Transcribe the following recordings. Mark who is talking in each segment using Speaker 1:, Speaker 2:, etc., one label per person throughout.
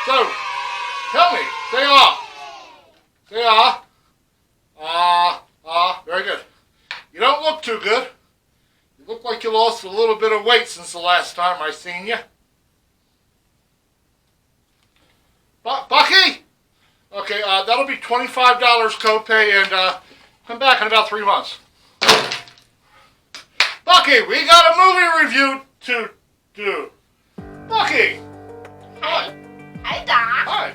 Speaker 1: So, tell me, say ah. Say ah. Very good. You don't look too good. You look like you lost a little bit of weight since the last time I seen you. Bucky? Okay, that'll be $25 copay and come back in about 3 months. Bucky, we got a movie review to do. Bucky!
Speaker 2: Hey. Hey, Doc.
Speaker 1: Hi.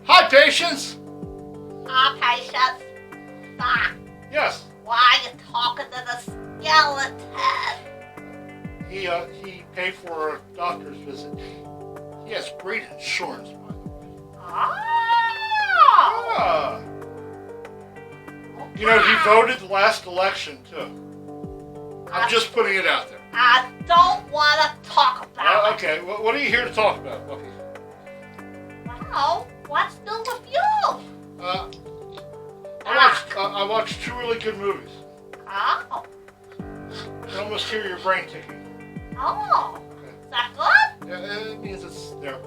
Speaker 1: Hi, Patience.
Speaker 2: Patience. Doc,
Speaker 1: Yes.
Speaker 2: why are you talking to the skeleton?
Speaker 1: He paid for a doctor's visit. He has great insurance, by the way.
Speaker 2: Oh.
Speaker 1: Ah. You know, he voted the last election, too. I'm just putting it out there.
Speaker 2: I don't want to talk about it.
Speaker 1: Okay, what are you here to talk about, Bucky?
Speaker 2: Well, what's new with you?
Speaker 1: I watched 2 really good movies.
Speaker 2: Oh.
Speaker 1: I can almost hear your brain ticking.
Speaker 2: Oh.
Speaker 1: Okay.
Speaker 2: Is that good?
Speaker 1: Yeah, it means it's there.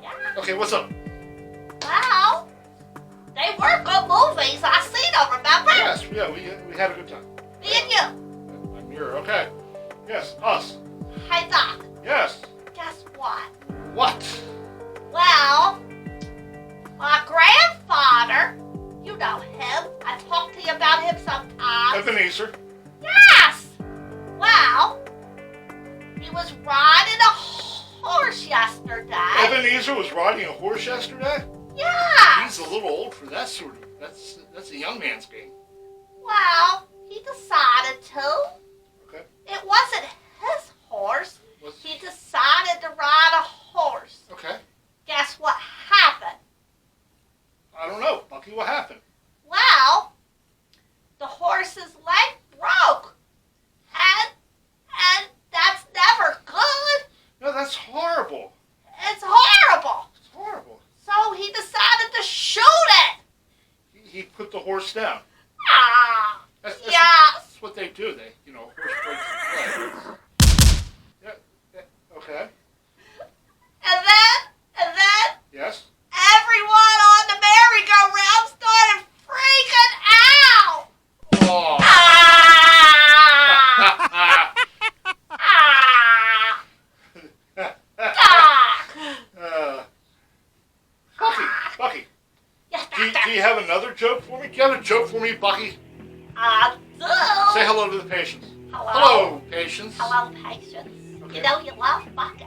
Speaker 2: Yeah.
Speaker 1: Okay, what's up?
Speaker 2: Well, they were good movies. I seen them, remember?
Speaker 1: Yes, yeah, we had a good time.
Speaker 2: Me and you.
Speaker 1: I'm here, okay. Yes, us.
Speaker 2: Hey, Doc,
Speaker 1: Yes.
Speaker 2: guess what?
Speaker 1: What?
Speaker 2: Well, my grandfather, you know him. I talk to you about him sometimes.
Speaker 1: Ebenezer.
Speaker 2: Yes! Well, he was riding a horse yesterday.
Speaker 1: Ebenezer was riding a horse yesterday?
Speaker 2: Yeah.
Speaker 1: He's a little old for that sort of, that's a young man's game.
Speaker 2: Well, he decided to.
Speaker 1: Okay.
Speaker 2: It wasn't his horse.
Speaker 1: What's,
Speaker 2: He decided to ride a horse.
Speaker 1: okay.
Speaker 2: Guess what happened?
Speaker 1: I don't know. Bucky, what happened?
Speaker 2: Well, the horse's leg broke. And that's never good.
Speaker 1: No, that's horrible.
Speaker 2: It's horrible.
Speaker 1: It's horrible.
Speaker 2: So he decided to shoot it.
Speaker 1: He put the horse down.
Speaker 2: Ah,
Speaker 1: That's
Speaker 2: yes.
Speaker 1: That's what they do. They, horse breaks the leg. Yeah, okay.
Speaker 2: And then,
Speaker 1: Yes.
Speaker 2: everyone on the merry-go-round started freaking out.
Speaker 1: Oh. Bucky,
Speaker 2: Yes,
Speaker 1: do
Speaker 2: Doctor.
Speaker 1: you have another joke for me? Do you have a joke for me, Bucky?
Speaker 2: I do.
Speaker 1: Say hello to the patients.
Speaker 2: Hello.
Speaker 1: Hello, patients.
Speaker 2: Hello, patience.
Speaker 1: Okay.
Speaker 2: You know you love Bucky.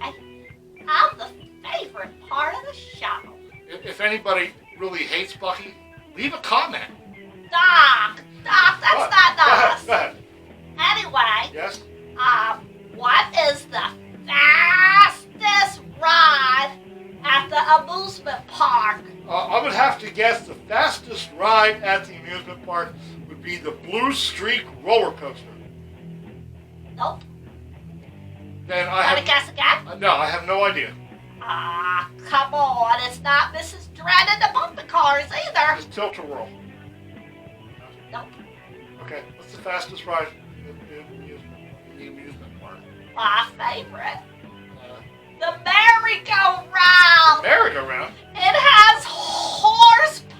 Speaker 2: I'm the favorite part of the show.
Speaker 1: If anybody really hates Bucky, leave a comment.
Speaker 2: Doc, that's
Speaker 1: What?
Speaker 2: not
Speaker 1: Go ahead,
Speaker 2: us.
Speaker 1: go ahead.
Speaker 2: Anyway,
Speaker 1: Yes?
Speaker 2: what is the fastest ride at the amusement park?
Speaker 1: I would have to guess the fastest ride at the amusement park would be the Blue Streak roller coaster.
Speaker 2: Nope.
Speaker 1: Then I
Speaker 2: Want to
Speaker 1: have
Speaker 2: guess again?
Speaker 1: no, I have no idea.
Speaker 2: Come on. It's not Mrs. Dread and the Bumper Cars either.
Speaker 1: It's Tilt-A-Whirl.
Speaker 2: Nope.
Speaker 1: Okay, what's the fastest ride in the amusement park?
Speaker 2: My favorite. The merry-go-round.
Speaker 1: Merry-go-round?
Speaker 2: It has horsepower.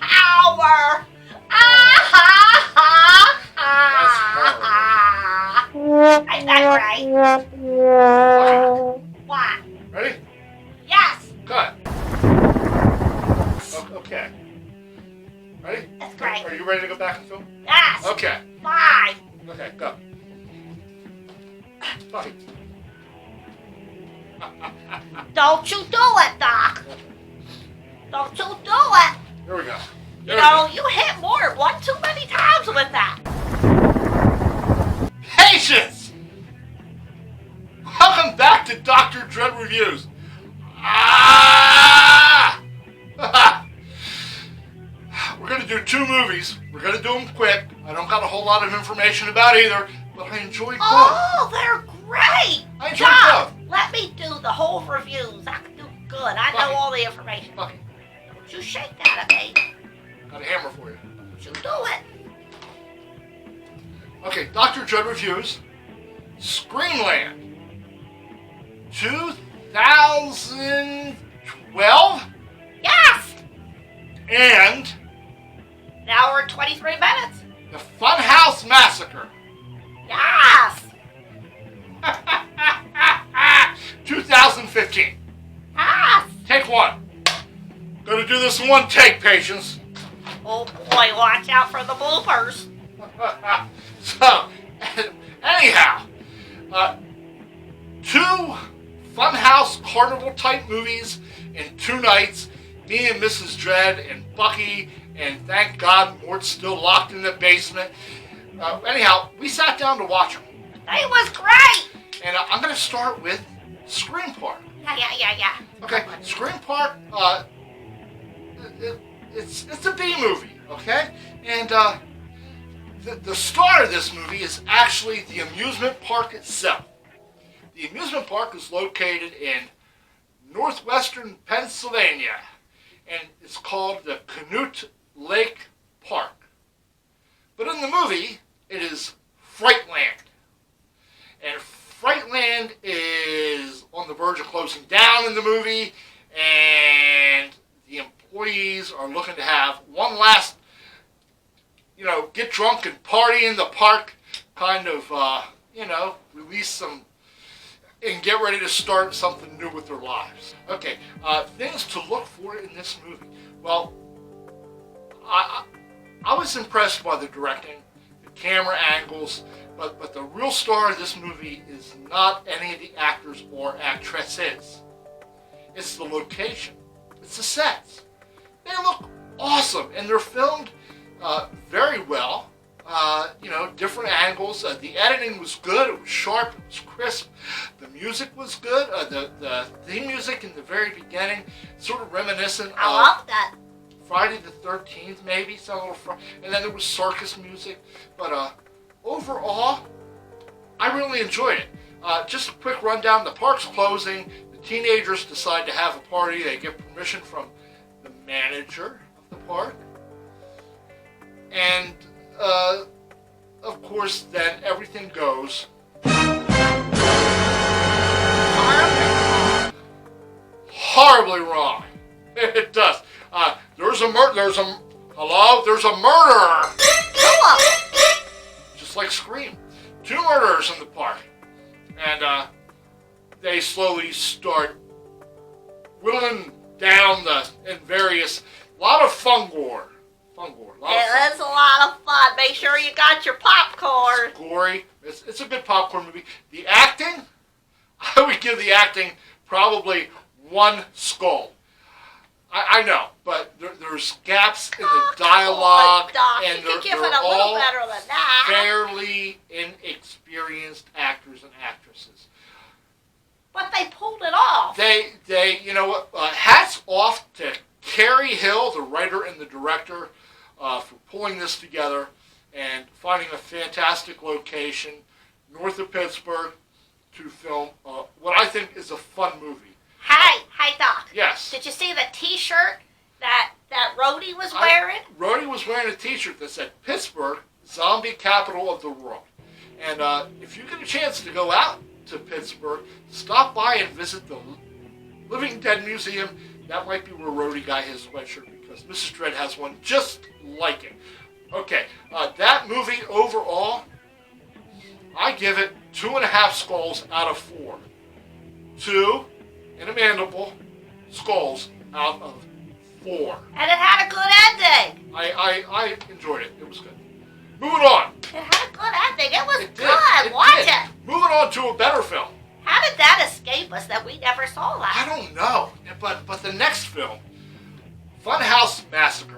Speaker 2: Ain't that great? What?
Speaker 1: Ready?
Speaker 2: Yes,
Speaker 1: Cut. Okay. Ready?
Speaker 2: it's great.
Speaker 1: Are you ready to go back and film?
Speaker 2: Yes.
Speaker 1: Okay.
Speaker 2: Fine.
Speaker 1: Okay, go. Bucky.
Speaker 2: Don't you do it, Doc. Don't you do it.
Speaker 1: Here we go.
Speaker 2: You know, you hit more one too many times with that.
Speaker 1: Patience! Welcome back to Dr. Dread Reviews. We're going to do 2 movies. We're going to do them quick. I don't got a whole lot of information about either, but I enjoyed both.
Speaker 2: Oh, they're great.
Speaker 1: I enjoyed
Speaker 2: Doc,
Speaker 1: both.
Speaker 2: let me do the whole reviews. I can do good. I know all the information.
Speaker 1: Bucky,
Speaker 2: Don't you shake that at me.
Speaker 1: got a hammer for you.
Speaker 2: Don't you do it.
Speaker 1: Okay, Dr. Dread Reviews. Screamland. 2012.
Speaker 2: Yes.
Speaker 1: And
Speaker 2: An hour and 23 minutes.
Speaker 1: the Funhouse Massacre.
Speaker 2: Yes.
Speaker 1: 2015.
Speaker 2: Yes.
Speaker 1: Take 1. Gonna do this in 1 take, patience.
Speaker 2: Oh boy, watch out for the bloopers.
Speaker 1: So, anyhow, 2 Funhouse Carnival type movies in 2 nights. Me and Mrs. Dread and Bucky, and thank God Mort's still locked in the basement. Anyhow, we sat down to watch them.
Speaker 2: It was great.
Speaker 1: And I'm going to start with Scream Park.
Speaker 2: Yeah.
Speaker 1: Okay, Scream Park, it's a B movie, okay? And the star of this movie is actually the amusement park itself. The amusement park is located in northwestern Pennsylvania, and it's called the Canute Lake Park. But in the movie, it is Frightland. And Frightland is on the verge of closing down in the movie, and the employees are looking to have one last, get drunk and party in the park, kind of, release some, and get ready to start something new with their lives. Okay, things to look for in this movie. Well, I was impressed by the directing, the camera angles, but the real star of this movie is not any of the actors or actresses. It's the location. It's the sets. They look awesome, and they're filmed very well. Different angles. The editing was good. It was sharp. It was crisp. The music was good. The theme music in the very beginning, sort of reminiscent
Speaker 2: I
Speaker 1: of
Speaker 2: love that.
Speaker 1: Friday the 13th, maybe. Some little and then there was circus music. But overall, I really enjoyed it. Just a quick rundown. The park's closing. The teenagers decide to have a party. They get permission from the manager of the park. And, of course, then everything goes horribly wrong. It does. There's a murderer. There's a murderer. Just like Scream. 2 murderers in the park. And, they slowly start whittling down a lot of fun gore.
Speaker 2: It's a lot of fun. Make sure you got your popcorn.
Speaker 1: It's gory. It's a good popcorn movie. The acting, I would give the acting probably 1 skull. I know, but there's gaps in the dialogue,
Speaker 2: Doc.
Speaker 1: and
Speaker 2: You
Speaker 1: they're
Speaker 2: can give it a little
Speaker 1: all
Speaker 2: better than that.
Speaker 1: fairly inexperienced actors and actresses.
Speaker 2: But they pulled it off.
Speaker 1: They hats off to Carrie Hill, the writer and the director, for pulling this together and finding a fantastic location north of Pittsburgh to film what I think is a fun movie.
Speaker 2: Hey, Doc.
Speaker 1: Yes.
Speaker 2: Did you see the T-shirt that Rhodey was wearing?
Speaker 1: Rhodey was wearing a T-shirt that said Pittsburgh, zombie capital of the world. And if you get a chance to go out to Pittsburgh, stop by and visit the Living Dead Museum. That might be where Rhodey got his sweatshirt, because Mrs. Dread has one just like it. Okay, that movie overall, I give it 2.5 skulls out of 4. 2 and a mandible skulls out of 4.
Speaker 2: And it had a good ending.
Speaker 1: I enjoyed it. It was good. Moving on.
Speaker 2: It had a good ending. It was
Speaker 1: It did.
Speaker 2: good. Watch it.
Speaker 1: Moving on on to a better film.
Speaker 2: How did that escape us that we never saw
Speaker 1: I
Speaker 2: that?
Speaker 1: don't know, but the next film, Funhouse Massacre.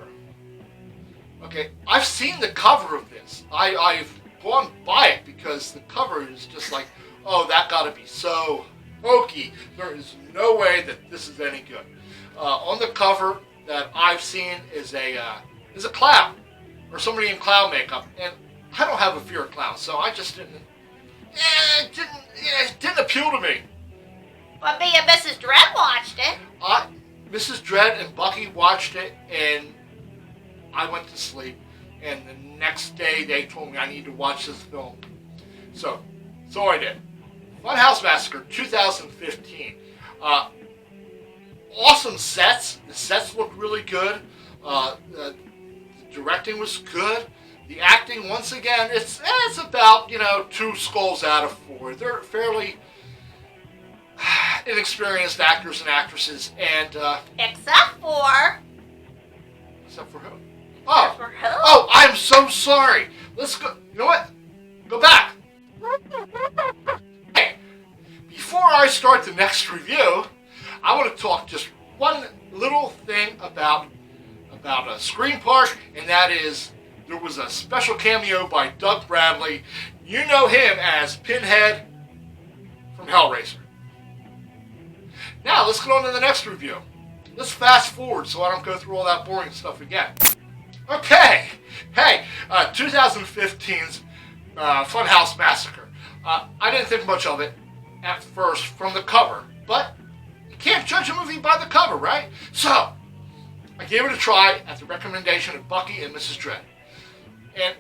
Speaker 1: Okay, I've seen the cover of this. I've gone by it because the cover is just like, oh, that got to be so hokey. There is no way that this is any good. On the cover that I've seen is a clown or somebody in clown makeup, and I don't have a fear of clowns, so I just didn't. It didn't appeal to me.
Speaker 2: But me and Mrs. Dread watched it.
Speaker 1: Mrs. Dread and Bucky watched it, and I went to sleep. And the next day, they told me I need to watch this film. So I did. Funhouse Massacre, 2015. Awesome sets. The sets looked really good. The directing was good. The acting, once again, it's about 2 skulls out of 4. They're fairly inexperienced actors and actresses, and
Speaker 2: Except for
Speaker 1: who?
Speaker 2: Except for who?
Speaker 1: Oh, I'm so sorry. Let's go. You know what? Go back. Hey, before I start the next review, I want to talk just one little thing about a Scream Park, and that is there was a special cameo by Doug Bradley. You know him as Pinhead from Hellraiser. Now, let's get on to the next review. Let's fast forward so I don't go through all that boring stuff again. Okay. Hey, 2015's Funhouse Massacre. I didn't think much of it at first from the cover, but you can't judge a movie by the cover, right? So, I gave it a try at the recommendation of Bucky and Mrs. Dread. And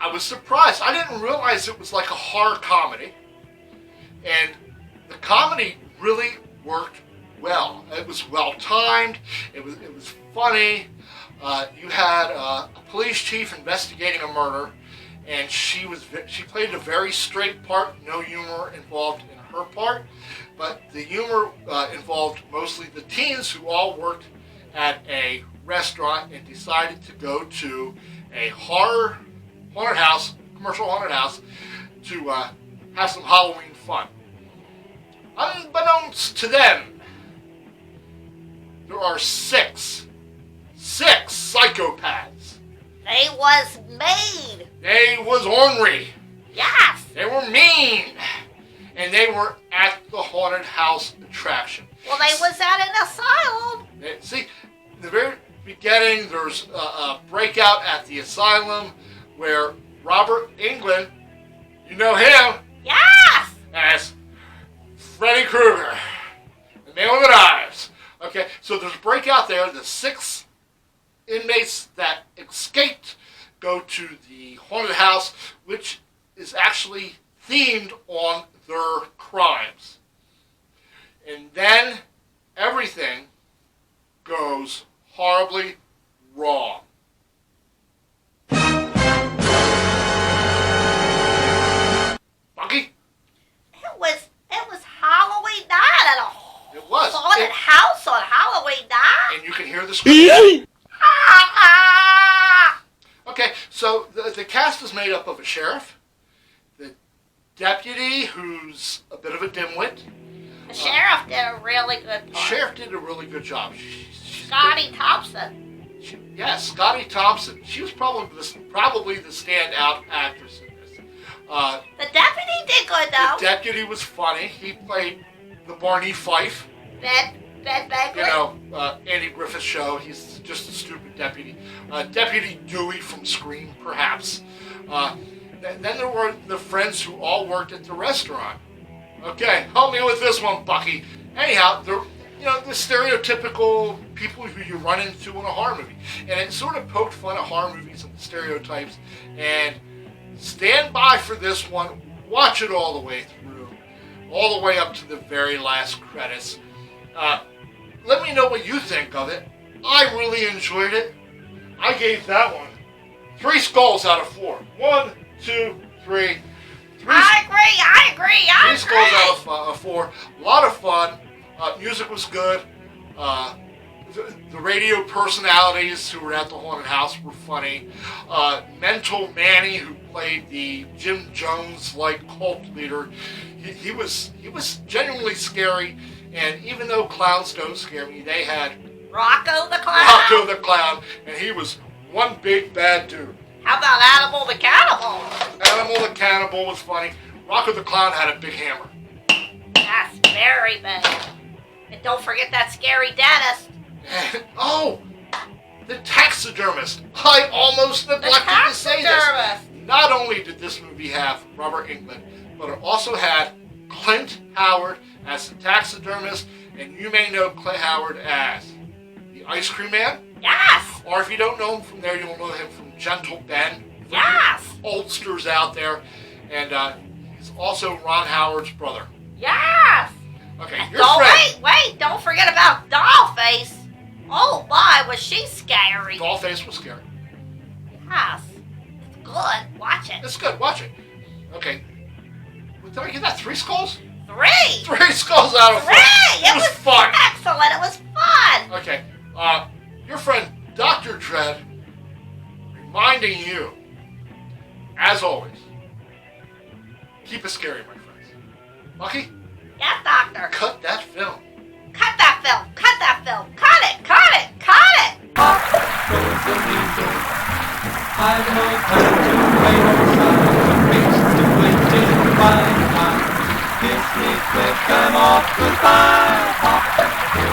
Speaker 1: I was surprised. I didn't realize it was like a horror comedy. And the comedy really worked well. It was well timed. It was funny. You had a police chief investigating a murder, and she played a very straight part. No humor involved in her part, but the humor involved mostly the teens who all worked at a restaurant and decided to go to a commercial haunted house, to have some Halloween fun. Unbeknownst to them, there are six psychopaths.
Speaker 2: They was made.
Speaker 1: They was ornery.
Speaker 2: Yes.
Speaker 1: They were mean. And they were at the haunted house attraction.
Speaker 2: Well, they was at an asylum.
Speaker 1: See, the very beginning, there's a breakout at the asylum where Robert Englund, you know him,
Speaker 2: Yes.
Speaker 1: as Freddy Krueger, the man with the knives. Okay, so there's a breakout there. The 6 inmates that escaped go to the haunted house, which is actually themed on their crimes. And then everything goes horribly wrong. Bucky?
Speaker 2: It was Halloween night at a
Speaker 1: It was.
Speaker 2: haunted house on Halloween night.
Speaker 1: And you can hear the scream.
Speaker 2: Ah!
Speaker 1: Okay, so the cast is made up of a sheriff, the deputy, who's a bit of a dimwit.
Speaker 2: The sheriff did a really good
Speaker 1: The
Speaker 2: part.
Speaker 1: sheriff did a really good job.
Speaker 2: Scotty Thompson.
Speaker 1: Yes, Scotty Thompson. She was probably the standout actress in this.
Speaker 2: The deputy did good though.
Speaker 1: The deputy was funny. He played the Barney Fife.
Speaker 2: Ben Bagley.
Speaker 1: Andy Griffith's show. He's just a stupid deputy. Deputy Dewey from Scream, perhaps. Then there were the friends who all worked at the restaurant. Okay, help me with this one, Bucky. Anyhow, they're the stereotypical people who you run into in a horror movie. And it sort of poked fun at horror movies and the stereotypes. And stand by for this one. Watch it all the way through. All the way up to the very last credits. Let me know what you think of it. I really enjoyed it. I gave that one 3 skulls out of 4. 1, 2, 3.
Speaker 2: I agree.
Speaker 1: 3 skulls out of 4. A lot of fun. Music was good. The radio personalities who were at the haunted house were funny. Mental Manny, who played the Jim Jones-like cult leader. He was genuinely scary, and even though clowns don't scare me, they had
Speaker 2: Rocco the Clown?
Speaker 1: Rocco the Clown, and he was one big bad dude.
Speaker 2: How about Animal the Cannibal?
Speaker 1: Animal the Cannibal was funny. Rocco the Clown had a big hammer.
Speaker 2: That's very big. And don't forget that scary dentist.
Speaker 1: And, oh, the taxidermist. I almost neglected to say this. Not only did this movie have Robert Englund, but it also had Clint Howard as the taxidermist, and you may know Clint Howard as the Ice Cream Man.
Speaker 2: Yes!
Speaker 1: Or if you don't know him from there, you'll know him from Gentle Ben.
Speaker 2: Yes!
Speaker 1: Oldsters out there. And he's also Ron Howard's brother.
Speaker 2: Yes!
Speaker 1: Okay, your
Speaker 2: Oh,
Speaker 1: friend.
Speaker 2: wait, don't forget about Dollface. Oh my, was she scary.
Speaker 1: Dollface was scary.
Speaker 2: Yes. It's good. Watch it.
Speaker 1: It's good, watch it. Okay. Did I get that? 3 skulls?
Speaker 2: 3!
Speaker 1: 3 skulls out of 4.
Speaker 2: 3!
Speaker 1: It was fun.
Speaker 2: Excellent. It was fun.
Speaker 1: Okay. Your friend Dr.Dread reminding you, as always, keep it scary, my friends. Lucky,
Speaker 2: Yes, Doctor.
Speaker 1: cut that film.
Speaker 2: Cut that film. Cut that film. Cut it. Cut it. Cut it.
Speaker 3: I've no time to wait outside, race to waiting by time. Kiss me quick, I'm off, goodbye.